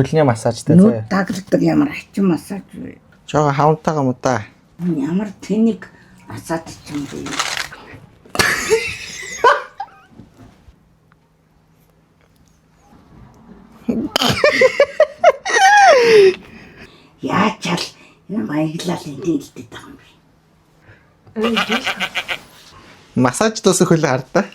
Хөлний массажтай Нүд заяа. даглагдаг ямар хачин массаж вэ? Жоо хавтайгаа муу да. Ямар тэнийг массаж ч юм бэ? Яачаал энэ маяглал хэлдэг байгаа юм би. Массаж дуусах хөлөө хардаа.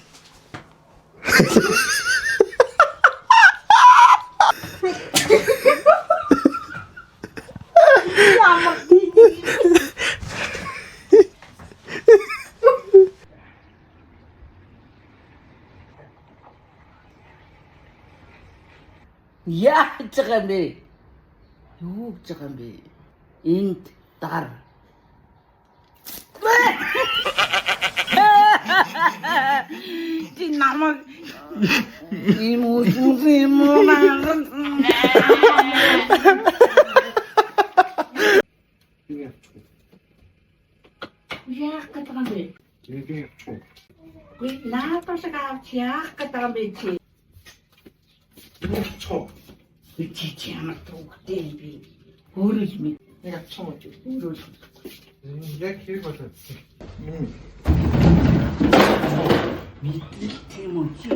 Яаж байгаа юм бэ? Юу гэж байгаа юм бэ? Энд дар. Ти намайг юм уу? Яах гэдэг юм бэ? Гүй нааташ гавч яах гэдэг юм бэ чи? Чи ямар төгтэй юм бэ? Өөрөө л минь яг чамд өөрөө л. Яг хэрэг болоо. Тийм үү чи.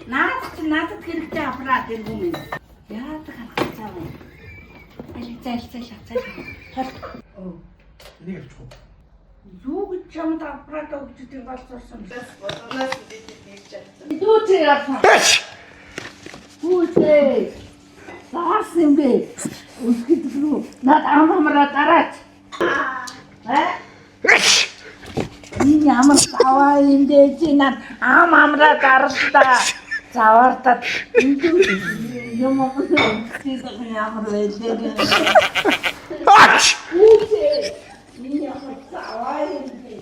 Надад хэрэгтэй авраад юм уу? Яадаг хацаа вэ? Аль. Хол. Энийг авчих. Юу гэж чамд авраад өгч тийм болцсон бэ? Бодолоос дийж чадсан. Юу ч яасан. Хүүтэй. Саас юм бэ? Үсгэд рүү над амрамраа дараач. Энэ ямар заваа юм бэ чи над амрамраа даралтаа. Заваартад юм уу ямар байлээ. Хүүтэй. Энэ ямар заваа юм бэ?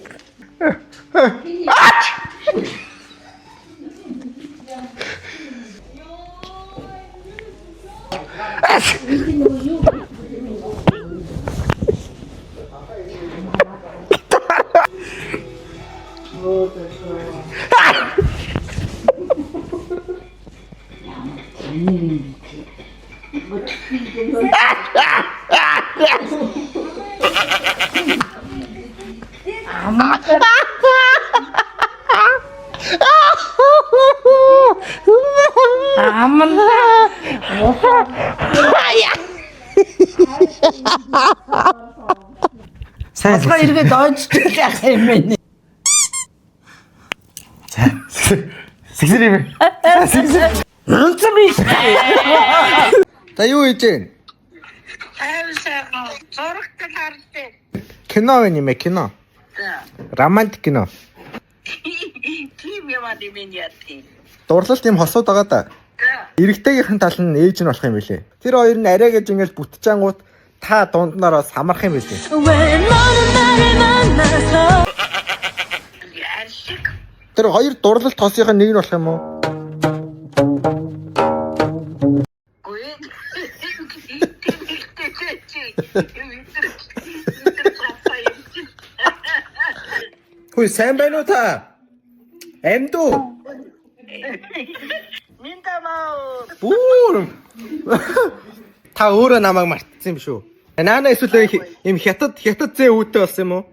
Сайн. Эргээд ойчтой яах юм бэ? Сэгсэр юм. Нэнцэн биш. За юу хийж гэн? Айсаа зурагтай хартай. Кино юм ээ кино. Романтик кино. Тийм яваад юм яа тийм. Дурлал тийм хосууд байгаа да. Эрэгтэйгийнхэн тал нь ээж нь болох юм билэ. Тэр хоёр нь арай гэж ингээл бүтчихэнгууд та дунднаараа самарх юм билэ. Тэр хоёр дурлал тосынх нь нэг нь болох юм уу? Хөөе сайн байна уу та? Энд үү? Бүүр. Та өөрөө намайг мартсан юм шүү. Наана эсвэл юм хятад зээ үүдтэй болсон юм уу?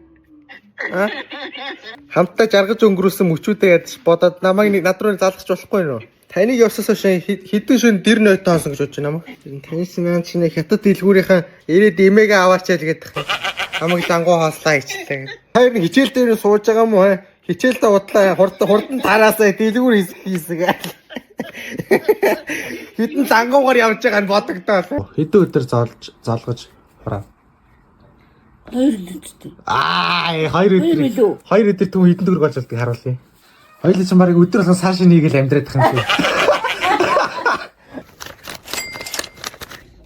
Хамтдаа жаргаж өнгөрүүлсэн мөчүүдээ ядаж бодоод намайг над руу залгах болохгүй нөө. Таныг явсаас хойш хэдэн шин дэр нойтон хонсон гэж бодож байна мó. Таньс маань чинь хятад дэлгүүрийнхэн ирээд эмээгээ аваачаал гэдэг. Намайг дангуу хоослаа ичлээ. Хоёр хичээл дээр сууж байгаа юм уу? Хичээлдээ удлаа хурдан тараасаа дэлгүүр хийсэг. Хэдэн зангуугаар явж байгааг нь бодогдоо. Хэдэн өдөр залгаж хураа. 2 өдөртэй. 2 өдөр түн хэдэн төгрөг болж болдгийг харуулъя. Хоёул ч барыг өдөр болгон сар шинийг л амьдраад байх юм шиг.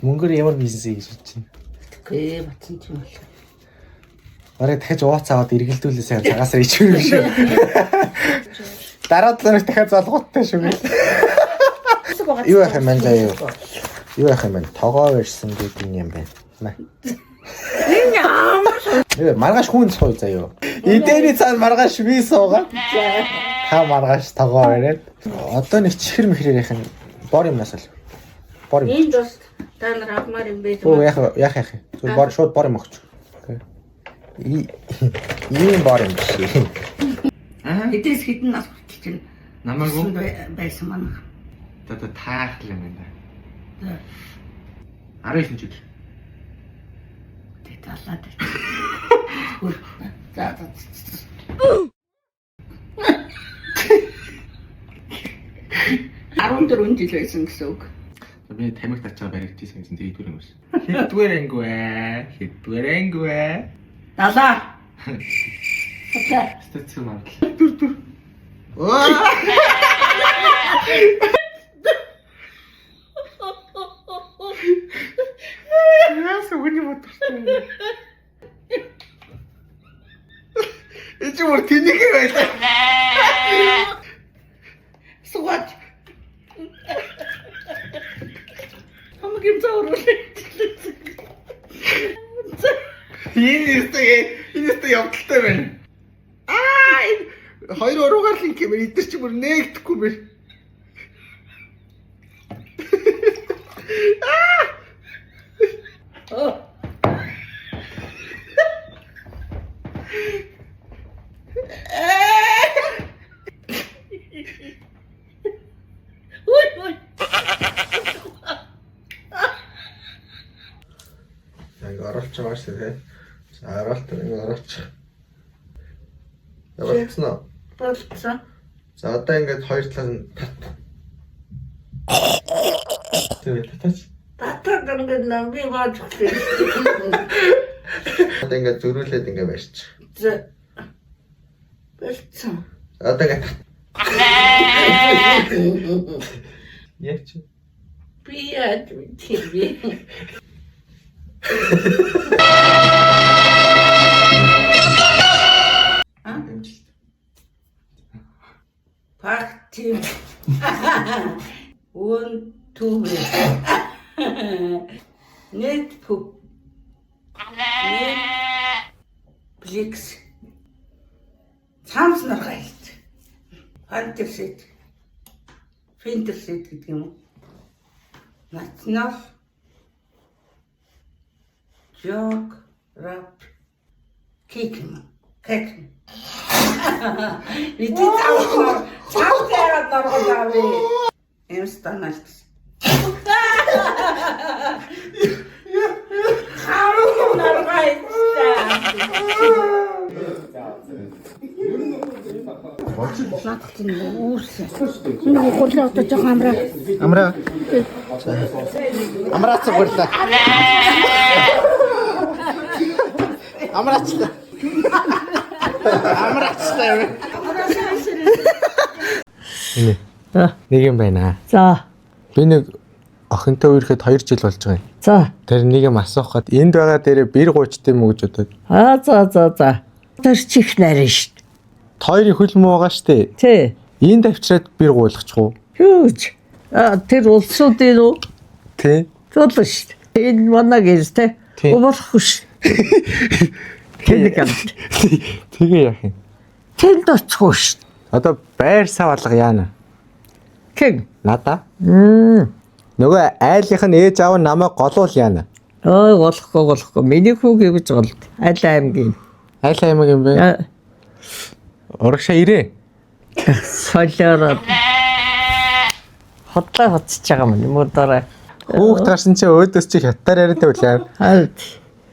Мөнгөөр ямар бизнес хийж чинь. Гээ батсан ч юм бол. Барыг дахиж ууц аваад эргэлдүүлээ сайн цагаасаа ичвэр шүү. Дараа талаас дахиад залгууттай шүү. Юу яах юм бэ юу? Юу яах юм бэ? Тогоо ирсэн гэдэг юм байна. Энэ ямар маргааш хүн сууй заяа. Эдний цаана маргааш би суугаа. Та маргааш тогоо ирээд. Одоо нэг чихэр мэхрээр яхах бор юмнаас л. Бор юм. Энд бас та нар авмаар юм байж Өө яах. Зүгээр бор шууд бор юм өгч. Ийм бор юм шиг. Эдээс хитэн нас чинь Намаагүй байсан манай. одоо таахл юм байна. 19 жил. Тэг талаад байж. За. 14 жил байсан гэсэн үг. Би тамиг тачаа баригдчихсан гэсэн тэгээд дүр юм биш. Хэдвэр анггүй. 70. Стацгүй мартал. Дүр. Оо! Яас үгүй бодсон. Эч мөр тэнийх байлаа. Сугач. Хамаг зөөрөл. Энэ явдалтай байна. Хоёр уруугаар л юм эдэр чи бүр нээгдэхгүй бэ. Ой. Ингээ оруулж байгаа шүү дээ. За оруулт ингээ оруулж. Явуулсан уу? Болцсон. За одоо ингээд хоёр талаас нь тат. Тэгээд татаач. Татаг ингээд намби баажгүй. Одоо ингээд зөрүүлээд ингээ барьч. За. Болцсон. Одоо ингээд яач. Би яд би. Party. 1 2 Netbook. Netflix. Цаамс нар гайлт. Fantasy. Fantasy гэдэг юм уу? National Geographic. Кек. Бид цаавтайгаад норгол авъя. Эмстаналт. Харуу норгой. Латчин уурсан. Нэг гурлаа одоо жоох амраа. Амраац гурлаа. Амраачлаа. Энэ. Нэг юм байна. За. Би нэг охинтой үерэхэд 2 жил болж байгаа юм. За. Тэр нэг юм асуухад энд байгаа дээрээ бэр гуйчт юм уу гэж бодоод. За. Тэр чих нарийн шүү. Хоёрын хөл муу байгаа штэ. Тий. Энд авчираад бэр гуйлгачих уу? Хөөж. Тэр улсуудын уу? Тий. Зодлоо шүү. Энэ манай гэрс те. Болохгүй шүү. Тэнд гамт. Тэгээ яах юм? Тэнд очихгүй шүү. Одоо байр сав алга яана. Кэг. Надаа. Нөгөө айлынх нь ээж аав намайг голуул яана. Ой голохгүй. Миний хүү гэж голд. Айл аймгийн. Айл аймаг юм бэ? Урагшаа ирээ. Солиороо. Хотлоо хоцож байгаа юм мөдөрөө. Хүүхд гарсан чи өөдөөс чи хятаар яриад байлаа. Алт.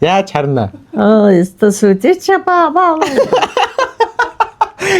Яаж харна? Эста сүдэж баа.